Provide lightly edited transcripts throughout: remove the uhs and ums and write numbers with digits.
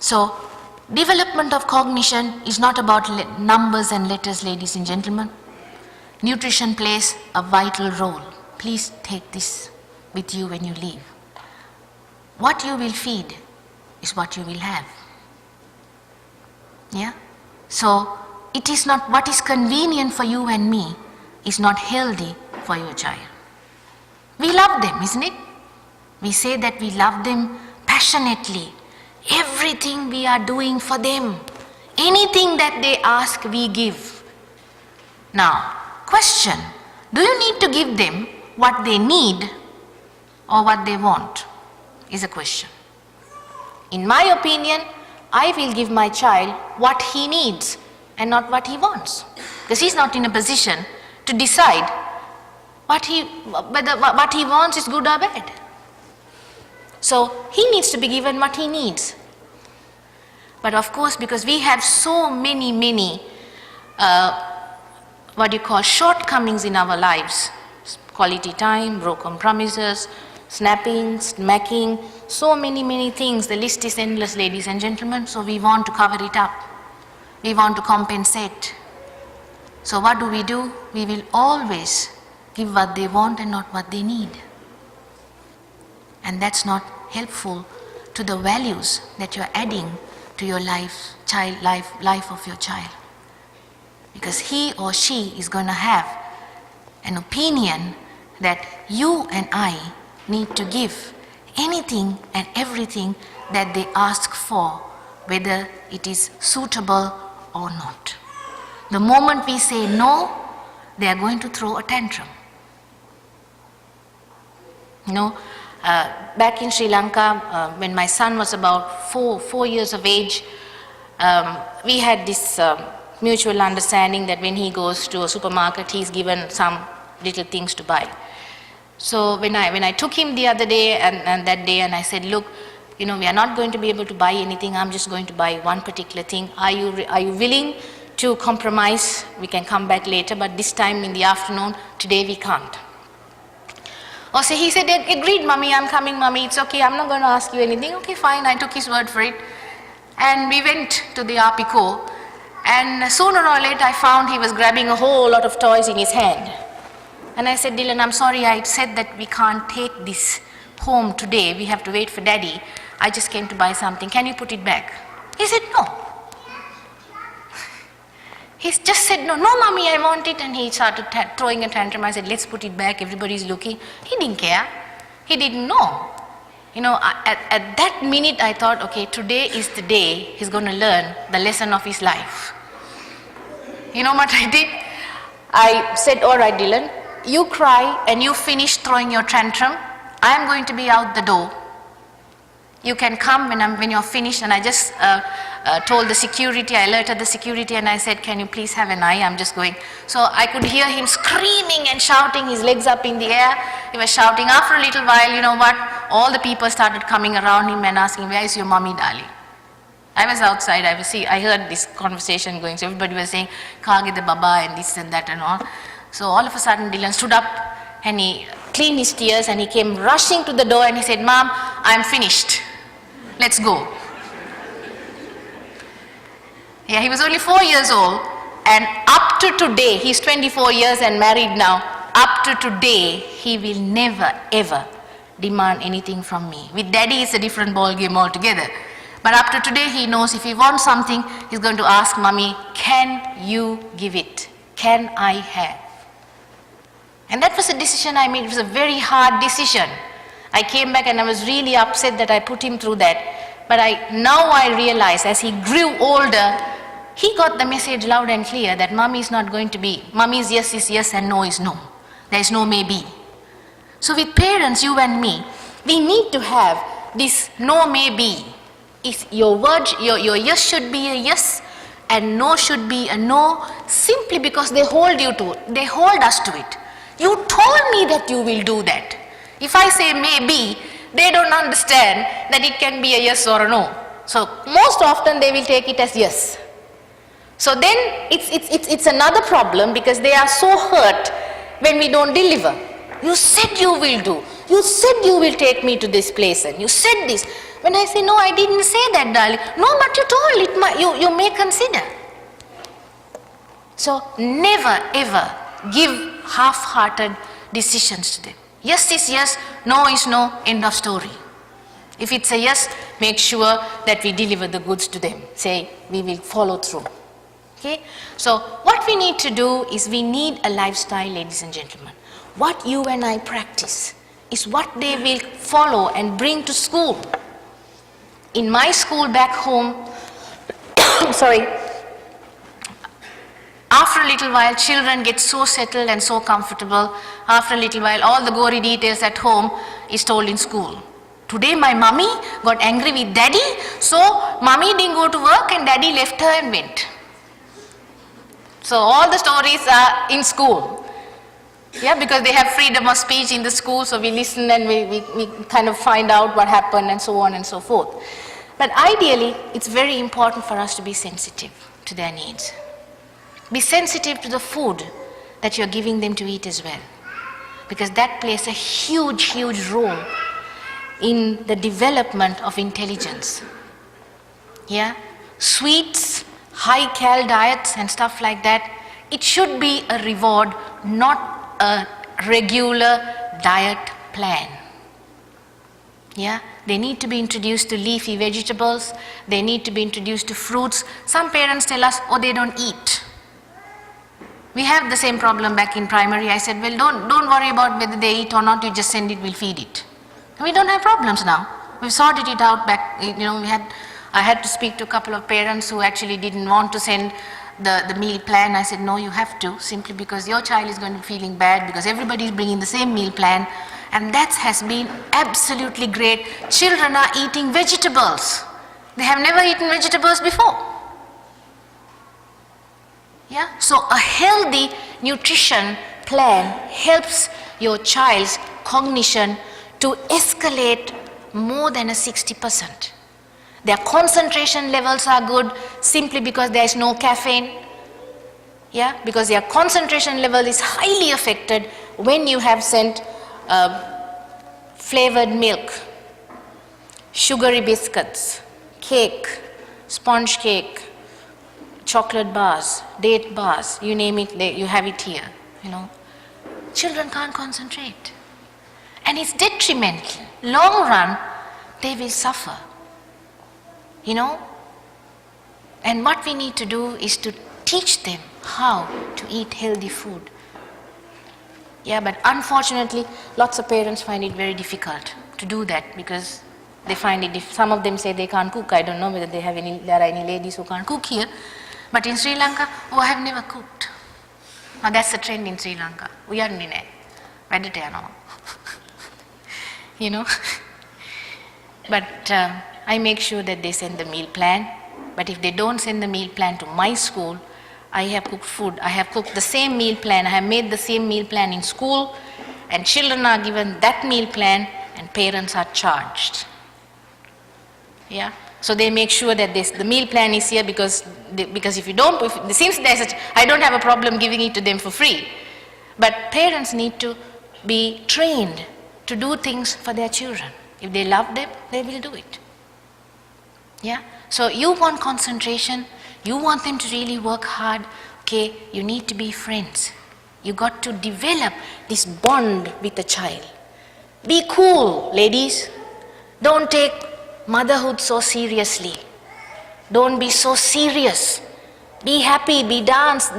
So, development of cognition is not about numbers and letters, ladies and gentlemen. Nutrition plays a vital role. Please take this with you when you leave. What you will feed is what you will have. Yeah? So, it is not what is convenient for you and me is not healthy for your child. We love them, isn't it? We say that we love them passionately. Everything we are doing for them. Anything that they ask, we give. Now, question, do you need to give them what they need or what they want? Is a question. In my opinion, I will give my child what he needs and not what he wants. Because he's not in a position to decide whether what he wants is good or bad. So he needs to be given what he needs. But of course, because we have so many shortcomings in our lives, quality time, broken promises, snapping, smacking, so many things, the list is endless, ladies and gentlemen, so we want to cover it up. We want to compensate. So what do? We will always give what they want and not what they need. And that's not helpful to the values that you're adding to your life of your child. Because he or she is going to have an opinion that you and I need to give anything and everything that they ask for, whether it is suitable or not. The moment we say no, they are going to throw a tantrum. Back in Sri Lanka, when my son was about 4 years of age, we had this mutual understanding that when he goes to a supermarket, he's given some little things to buy. So when I took him the other day and that day, and I said, look, we are not going to be able to buy anything. I'm just going to buy one particular thing. Are you willing to compromise? We can come back later, but this time in the afternoon, today we can't. So he said, agreed, mommy, I'm coming, mommy, it's okay, I'm not going to ask you anything. Okay, fine, I took his word for it. And we went to the Arpico, and sooner or later I found he was grabbing a whole lot of toys in his hand. And I said, Dylan, I'm sorry, I said that we can't take this home today, we have to wait for daddy. I just came to buy something, can you put it back? He said, no. He just said, no, mommy, I want it. And he started throwing a tantrum. I said, let's put it back, everybody's looking. He didn't care. He didn't know. At that minute I thought, okay, today is the day he's going to learn the lesson of his life. You know what I did? I said, all right, Dylan, you cry and you finish throwing your tantrum. I am going to be out the door. You can come when you're finished. And I just told the security, I alerted the security, and I said, can you please have an eye? I'm just going. So I could hear him screaming and shouting, his legs up in the air. He was shouting. After a little while, you know what? All the people started coming around him and asking, where is your mommy, darling? I was outside, I heard this conversation going. So everybody was saying, Kage the Baba and this and that and all. So all of a sudden, Dylan stood up and he cleaned his tears and he came rushing to the door and he said, Mom, I'm finished. Let's go. Yeah, he was only 4 years old, and up to today, he's 24 years and married now. Up to today, he will never ever demand anything from me. With daddy, it's a different ball game altogether. But up to today, he knows if he wants something, he's going to ask mommy, can you give it? Can I have? And that was a decision I made. It was a very hard decision. I came back and I was really upset that I put him through that. But now I realize as he grew older, he got the message loud and clear that mommy is not going to be, mommy's yes is yes and no is no. There is no maybe. So with parents, you and me, we need to have this no maybe. Your word, your yes should be a yes and no should be a no, simply because they hold us to it. You told me that you will do that. If I say maybe, they don't understand that it can be a yes or a no. So most often they will take it as yes. So then it's another problem, because they are so hurt when we don't deliver. You said you will do. You said you will take me to this place and you said this. When I say, no, I didn't say that, darling. No, but you told it, you may consider. So never ever give half-hearted decisions to them. Yes is yes, no is no, end of story. If it's a yes, make sure that we deliver the goods to them. Say, we will follow through. Okay? So what we need to do is we need a lifestyle, ladies and gentlemen. What you and I practice is what they will follow and bring to school. In my school back home, sorry, after a little while, children get so settled and so comfortable. After a little while, all the gory details at home is told in school. Today my mummy got angry with daddy, so mummy didn't go to work and daddy left her and went. So all the stories are in school. Yeah, because they have freedom of speech in the school, so we listen and we kind of find out what happened and so on and so forth. But ideally, it's very important for us to be sensitive to their needs. Be sensitive to the food that you're giving them to eat as well, because that plays a huge, huge role in the development of intelligence. Yeah, sweets, high-cal diets and stuff like that, it should be a reward, not a regular diet plan. Yeah, they need to be introduced to leafy vegetables, they need to be introduced to fruits. Some parents tell us, oh, they don't eat. We have the same problem back in primary. I said, well, don't worry about whether they eat or not, you just send it, we'll feed it. And we don't have problems now. We've sorted it out back, I had to speak to a couple of parents who actually didn't want to send the meal plan. I said, no, you have to, simply because your child is going to be feeling bad because everybody is bringing the same meal plan, and that has been absolutely great. Children are eating vegetables. They have never eaten vegetables before. Yeah, so a healthy nutrition plan helps your child's cognition to escalate more than a 60%. Their concentration levels are good simply because there is no caffeine. Yeah, because their concentration level is highly affected when you have sent flavored milk, sugary biscuits, cake, sponge cake, chocolate bars, date bars, you name it, you have it here, Children can't concentrate. And it's detrimental. Long run, they will suffer. And what we need to do is to teach them how to eat healthy food. Yeah, but unfortunately, lots of parents find it very difficult to do that because they find it, some of them say they can't cook. I don't know whether there are any ladies who can't cook here. But in Sri Lanka, oh, I have never cooked. Now that's the trend in Sri Lanka. We are in But I make sure that they send the meal plan. But if they don't send the meal plan to my school, I have cooked food. I have cooked the same meal plan. I have made the same meal plan in school, and children are given that meal plan and parents are charged. Yeah. So they make sure that the meal plan is here because if you don't, since there's I don't have a problem giving it to them for free. But parents need to be trained to do things for their children. If they love them, they will do it. Yeah. So you want concentration, you want them to really work hard, okay, you need to be friends. You got to develop this bond with the child. Be cool, ladies. Don't take motherhood so seriously. Don't be so serious. Be happy, dance,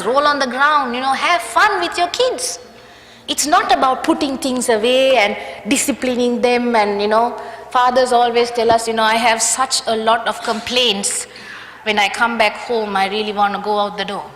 roll on the ground, have fun with your kids. It's not about putting things away and disciplining them and, fathers always tell us, I have such a lot of complaints. When I come back home, I really want to go out the door.